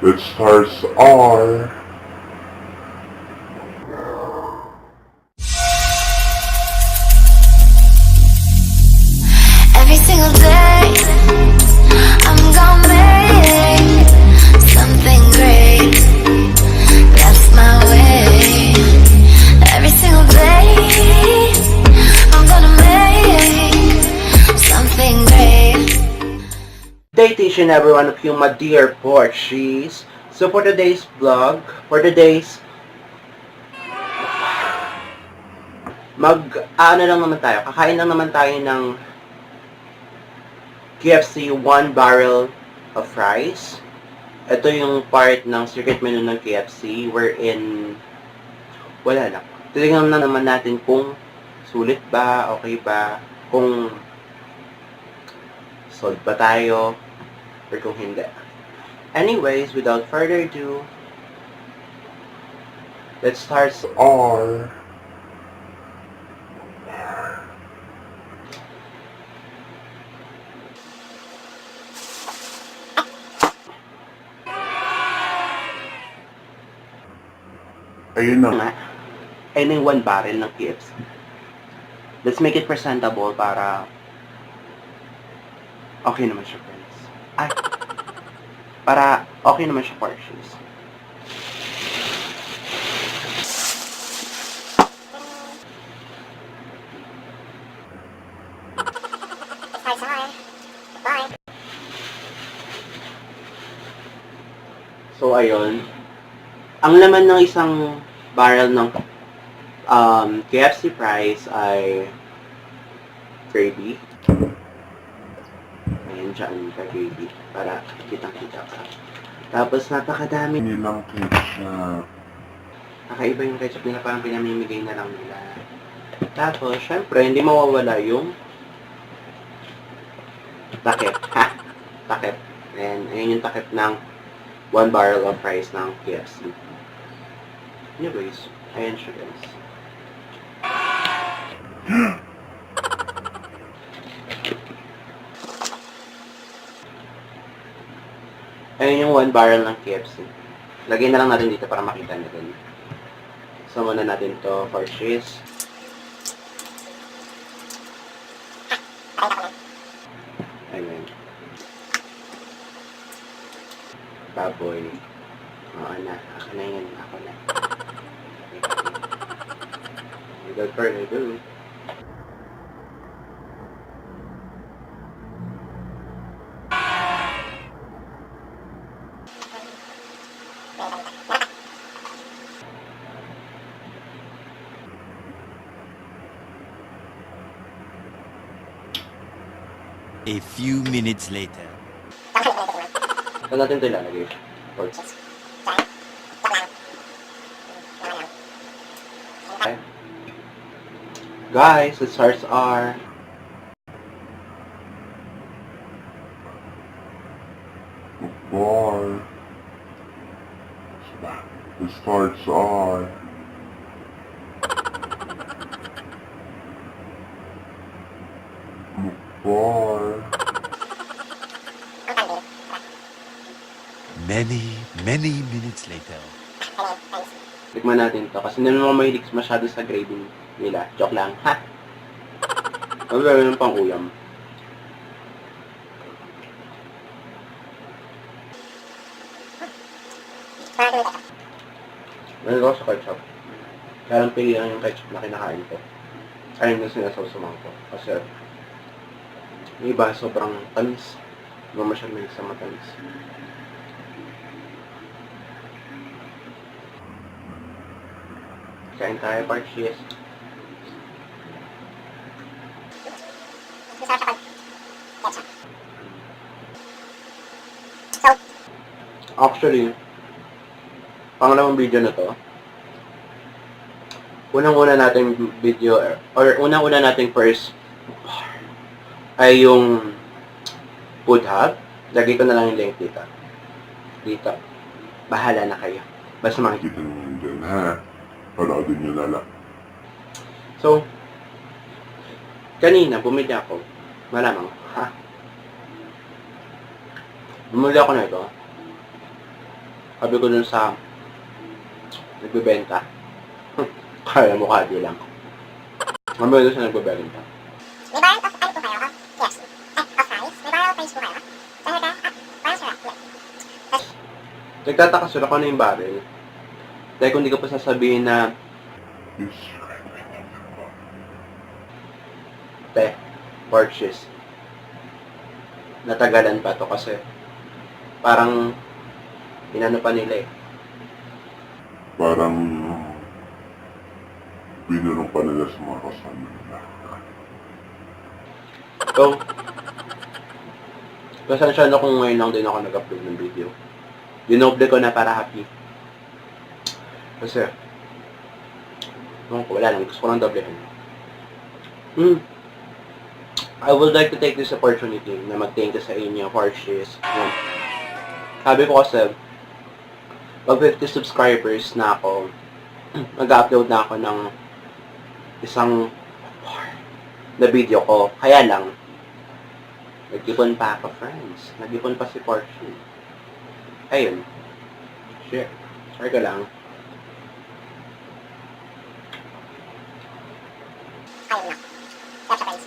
The stars are... Every single day, I'm gonna make something great. That's my way. Every single day, I'm gonna make something great. Good day to each and every one of you, my dear Porchies. So for today's vlog, lang naman tayo, kakain lang naman tayo ng KFC 1 barrel of fries. Ito yung part ng secret menu ng KFC wherein wala lang. Tingnan na naman natin kung sulit ba, okay ba, kung sold ba tayo, or kung hindi. Anyways, without further ado, let's start are... Ayun na. nga. Ayun yung 1 barrel ng KFC. Let's make it presentable para okay naman siya, friends. Ay, para okay naman siya, Porches. So, ayun. Ang laman ng isang barrel ng KFC fries ay gravy. Ayan, dyan ka gravy. Para kitang-kita ka. Tapos, napakadami. Nilang ketchup. Nakaiba yung ketchup nila, parang pinamimigay na lang nila. Tapos, syempre, hindi mawawala yung takip. Ha! Takip. And, ayun yung takip ng 1 barrel of fries ng KFC. Anyways, ayan siya, guys. Ayun yung 1 barrel ng KFC. Lagay na lang natin dito para makita natin. So, muna natin to for cheese. Ayan. Baboy. Oo na. Ako na yun. Ako na. Without further ado. A few minutes later. Saan natin ito ilalagay? Pork. Okay. Guys, the stars are... MUKVarr. The stars are... MUKVarr. Many minutes later. Tikman natin to kasi hindi naman mahilig masyado sa gravy nila. Joke lang, ha? Ano gawin ng pang uyam? Ano ko sa ketchup? Kaya lang pilihan yung ketchup na kinakain ko. Ayun yung sinasawsaman ko. Kasi yung iba sobrang tamis. Hindi mo masyadong mahilig sa matamis. Kain tayo, Porchies. Actually, pangalawang video na to. Unang-una nating video, or unang-una nating first ay yung food hub. Lagay ko na lang yung link dito. Dito. Bahala na kayo. Basta makikita. Kita naman dyan, ha? Panoodin nyo na lang. So, kanina, bumili ako. Malamang, ha? Bumili ako na ito. Sabi ko dun sa nagbebenta. Kaya mukha di lang. Sabi ko dun sa nagbebenta. May barrel of ano po kayo? KFC. Of fries. May barrel of fries po kayo? Talaga? Parang sarap. Nagtataka sila kung ano yung barrel. Dahil kung di ko pa sasabihin na, Yes. purchase. Natagalan pa to kasi parang inano pa nila eh. Parang binulong pa nila sa mga kasama nila. So, pasensya na kung ngayon lang din ako nag-upload ng video. Dinoble ko na para happy. Kasi, wala lang. Gusto ko lang doblehan. I would like to take this opportunity na mag-thank you sa inyo for shares. Sabi ko kasi, pag 50 subscribers na ako, mag-upload na ako ng isang na video ko. Kaya lang, nag-ipon pa ako, friends. Nag-ipon pa si Porsche. Ayun. Share. Share ko lang. Ayun na. Sarap siya, guys.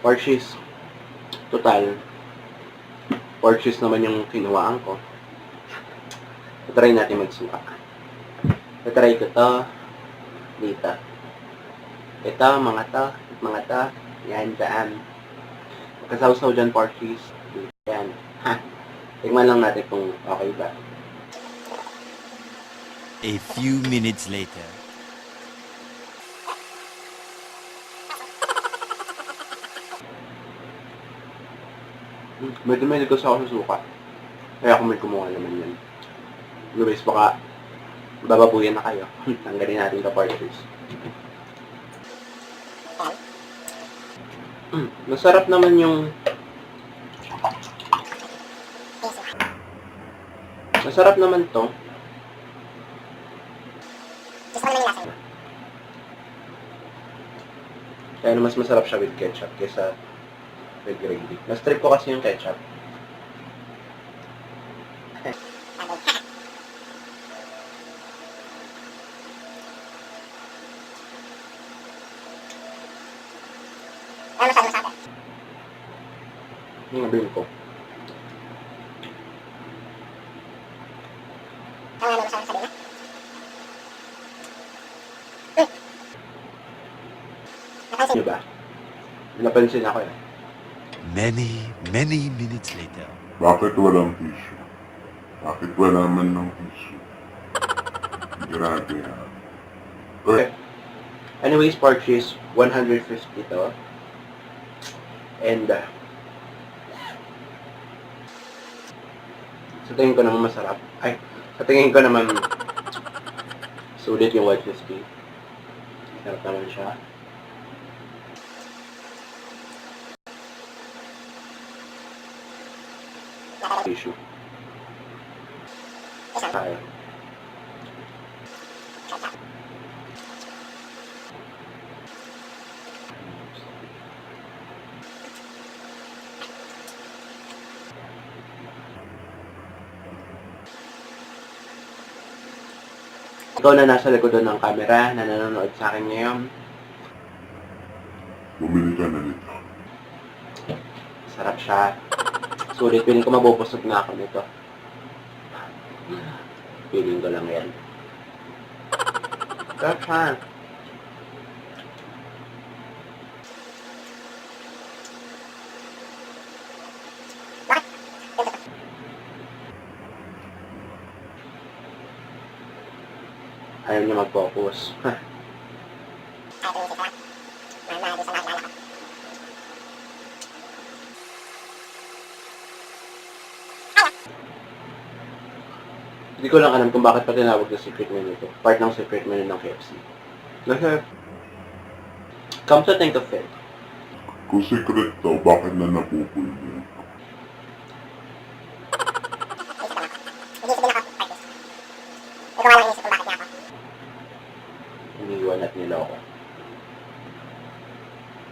Porches. Total. Porches naman yung kinuhaan ko. Try natin magsuka. Try ko to. Dito. Ito, mga to. Yan, dyan. Kasaw-saw dyan, porches. Yan. Ha. Tingnan lang natin kung okay ba. A few minutes later. Medyo gusto ako sa suka. Kaya ako may kumuha naman yan. Guys, baka bababuyan na kayo. Tanggalin natin the porches. Masarap naman yung... Masarap naman to. Gusto ko naman yung lasa yun. Kaya mas masarap siya with ketchup kaysa with gravy. Mas trip ko kasi yung ketchup. Ano masyado masabi? Yung nabili ko. Ano ano masyado masabi na? Napansin. Diba? Napansin ako eh. Many minutes later. Bakit walang tissue? Bakit wala man ng tissue? Grabe ha. Okay. Anyways, purchase 150 to. And sa tingin ko naman masarap. Ay, sa tingin ko naman sulit yung 150. Sarap naman siya. Tissue. Tayo. Ikaw na nasa likod ng camera, na nanonood sa akin ngayon. Bumili ka na nito. Sarap siya. Sulit, feeling ko mabubusog na ako nito. Feeling ko lang yan. Sarap siya. Ayaw niya mag-focus. Hindi ko lang alam kung bakit pa tinawag na secret menu ito. Part ng secret menu ng KFC. Kasi, come to think of it, Kung secret daw, bakit na napupul niya? Ikaw lang inisip kung bakit niya ako. iniwan at niloko.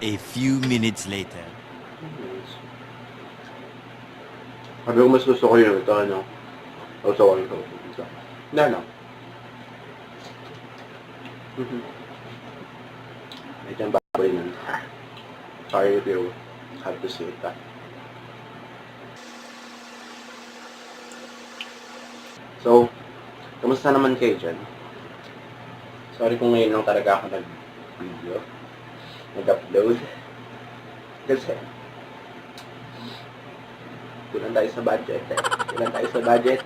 A few minutes later. Sabi ko mas gusto ko yun ito, ano? Gusto ko ito. Wala lang. Medyo ang baboy nun. Sorry if you have to say that. So, kamusta naman kayo dyan? Sorry kung ngayon lang talaga ako nag-video. Nag-upload. Kasi, kulang tayo sa budget.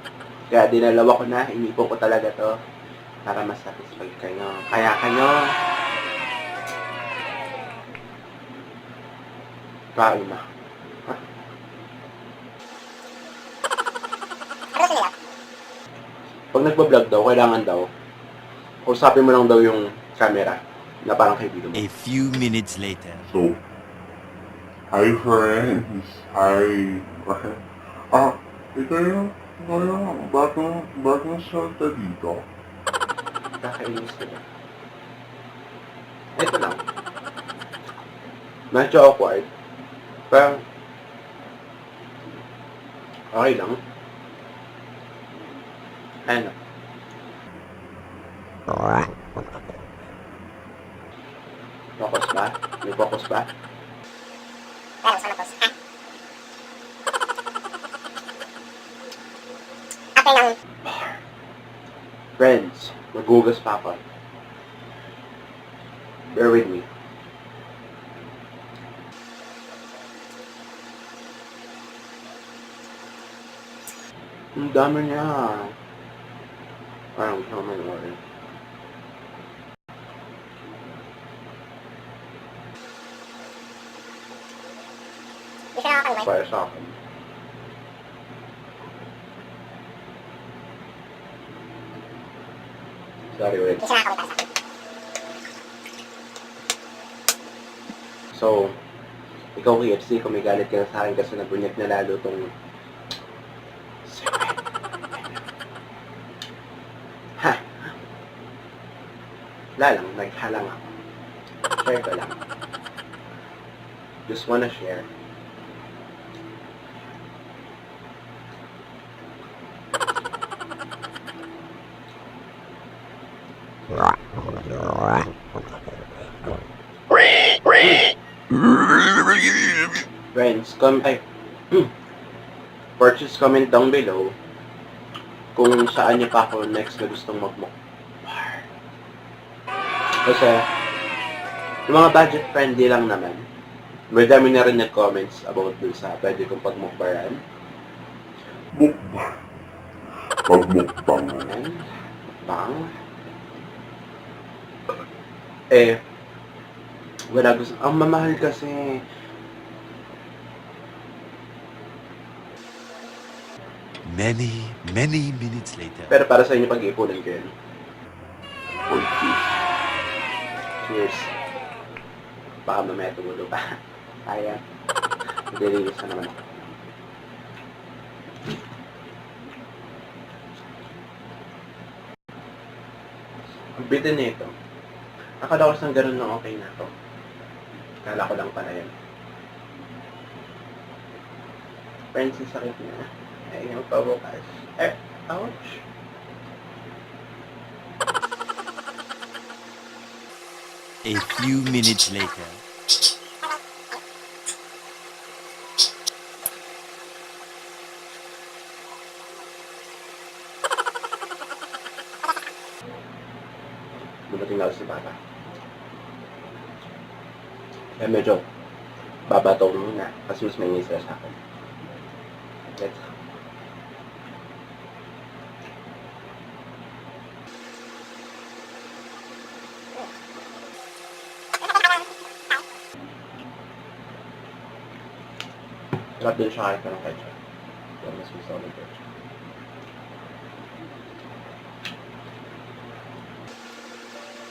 Kaya dinalawa ko na, inipon ko talaga to para masatisfy kayo. Kaya kayo, kain na. Pag nagbablog daw, kailangan daw, usapin mo lang daw yung camera na parang kaibigan mo. A few minutes later. So, hi friends. Hi. Ito yung bagong salta dito. Kakainis ko na. Ito lang. Medyo awkward. Pero, okay lang. Ano? Focus ba? May focus ba? Pero sa matos, ha? After ng Friends, magugas pa ako. Bear with me. Ang dami niya. Parang gusto ko manoorin. di siya nakakalimutan. Para sa akin. Sorry, wait. Di siya nakakalimutan sa akin. So, ikaw KFC, kung may galit ka na sa akin kasi nabunyag na lalo tong ha! Wala lang, naghalang ako. Share ko lang. Just wanna share. Friends, purchase comment down below kung saan niyo pa ako next na gustong mag-MUKVarr. Kasi, yung mga budget friendly lang naman. May dami na rin nag-comments about dun sa pwede kong pag-MUKVarran. Mukbang. Pag-mukbang. Ayan. Bang. Eh, wala gusto. Ang mamahal kasi. Many minutes later. Pero para sa inyo, pag-iipunan ko yun. Pag-kiss. Cheers. Baka mamaya tumulo pa. Kaya, maglilinis na naman ako. Ang bitin nito. Akala ko sang ganun lang okay na to. Akala ko lang pala yan. Friends, yung sakit na. Ay, yung pabukas. Ouch. A few minutes later. Dumating na ako si Papa. Kaya medyo babato muna kasi mas may ngisira sa akin. Let's go. Sarap din siya kahit ka ng ketchup. Kaya mas gusto ko ng ketchup.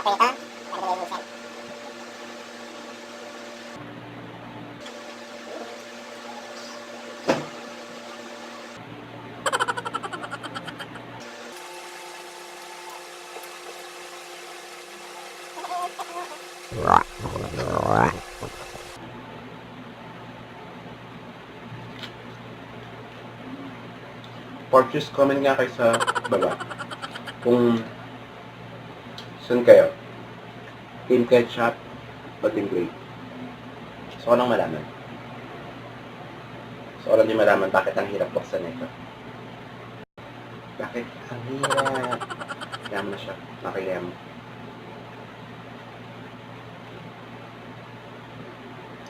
Okay, ito. Naglalinisan. pork cheese, comment nga kayo sa baba. Kung saan kayo. Team ketchup o team gravy. Gusto ko lang malaman. Gusto ko lang din malaman bakit ang hirap buksan nito. Bakit ang hirap? Kaya mo na siya. Nakaya mo.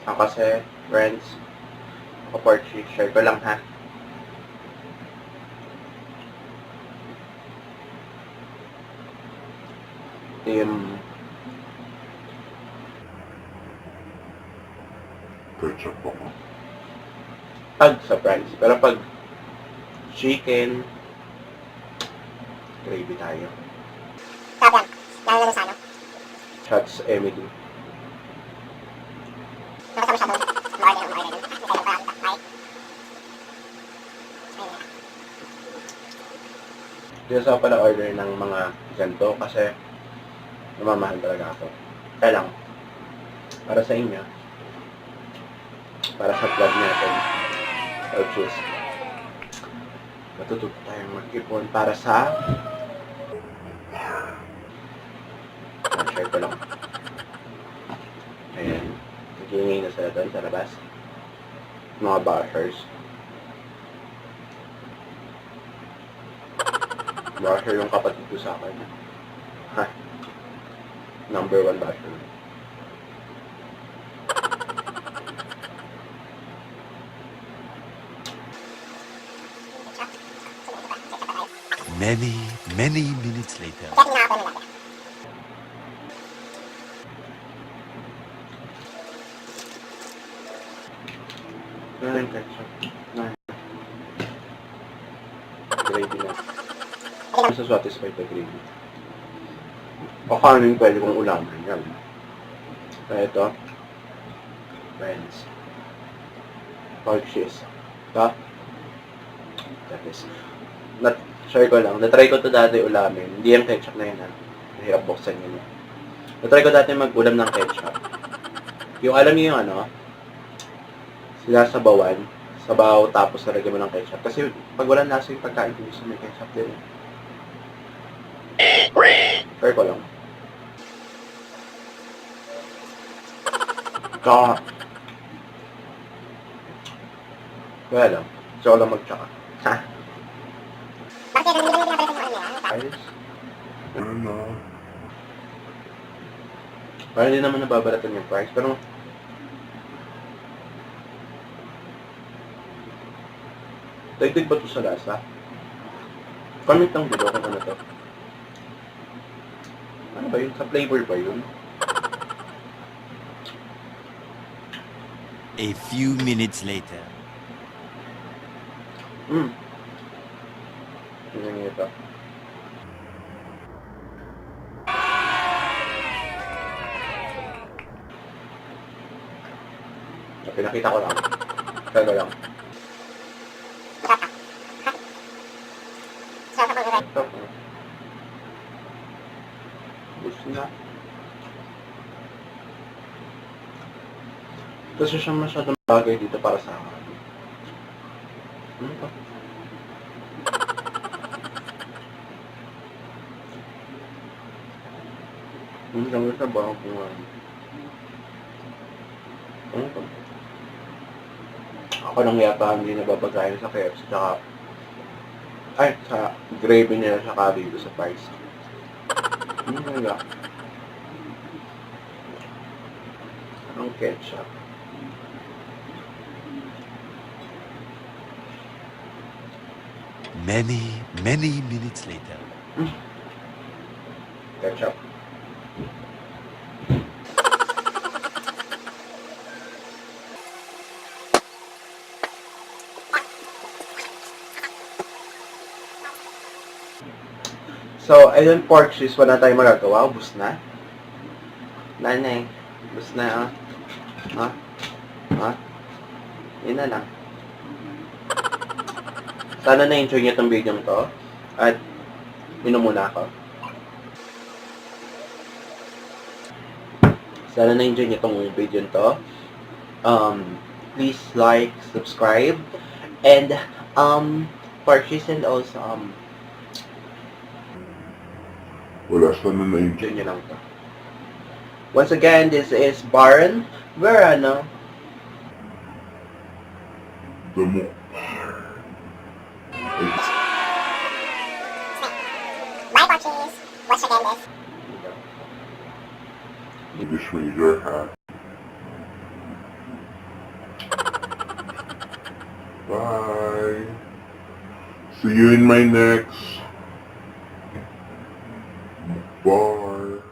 Ako kasi, friends, ako pork cheese. Share ko lang ha. Team Ketchup ako. pag sa fries. Pero pag chicken, gravy tayo. Sarap yan. Lalo na sa ano. Shots Emily. Nakasama siya doon. Ma-order doon. Hindi kayo pa. Right? Ayun na. Hindi ako pala order ng mga ganito kasi namamahal talaga ako. Kaya lang, para sa inyo, para sa vlog natin, I'll choose. Matututo tayong mag-ipon para sa share ko lang. Ayan. Nagingay na sila doon sa labas. Mga bashers. Basher yung kapatid ko sa akin. Ha? Number 1 basher. Many, many minutes later. Kaya tinakapon nila. Ano yung ketchup? Gravy na. Basta satisfied na gravy. O kanin pwede kong ulaman. Yan. Kaya ito. Friends. Pork cheese. Ito. That is. Share ko lang. Natry ko to dati ulamin. Hindi yung ketchup na yun ha. Mahirap buksan yun. Natry ko dati mag-ulam ng ketchup. Yung alam niyo yung ano, sinasabawan, sabaw tapos nalagyan mo ng ketchup. Kasi pag walang lasa yung pagkain ko gusto may ketchup din. Share ko lang. Tsaka, kaya lang. Gusto ko lang mag-tsaka. Ha? Bakit hindi nila pinapalit yung ano nila? Ayos. Ano na? Parang hindi naman nababalatan yung price, pero dagdag ba ito sa lasa? Comment lang below kung ano to. Ano ba yun? Sa flavor ba yun? A few minutes later. Tingnan niyo ito. Pinakita ko lang. Kaya lang. Sarap ako. Ito. Gusto na. Kasi siya masyadong bagay dito para sa akin. Ano ito? Ang dami sa bawang kung ano. Ano ito? Ako lang yata hindi nababagayan sa KFC tsaka ay, sa gravy nila tsaka dito sa fries. Nga. Ang ketchup. Many, many minutes later. Ketchup. So, ayun, pork cheese, wala tayong magagawa. Ubus na. Nanay, ubus na, Ha? Ha? Yun na lang. Sana na-enjoy niyo itong video to. At, inom muna ako. Sana na-enjoy niyo itong video to. Please like, subscribe, and, pork cheese and also Wala, sana na yun. yun lang to. Once again, this is Baron. Where The MUKVarr. Bye, Porchies. Once again, this. This means you're happy. Bye. See you in my next MUKVarr.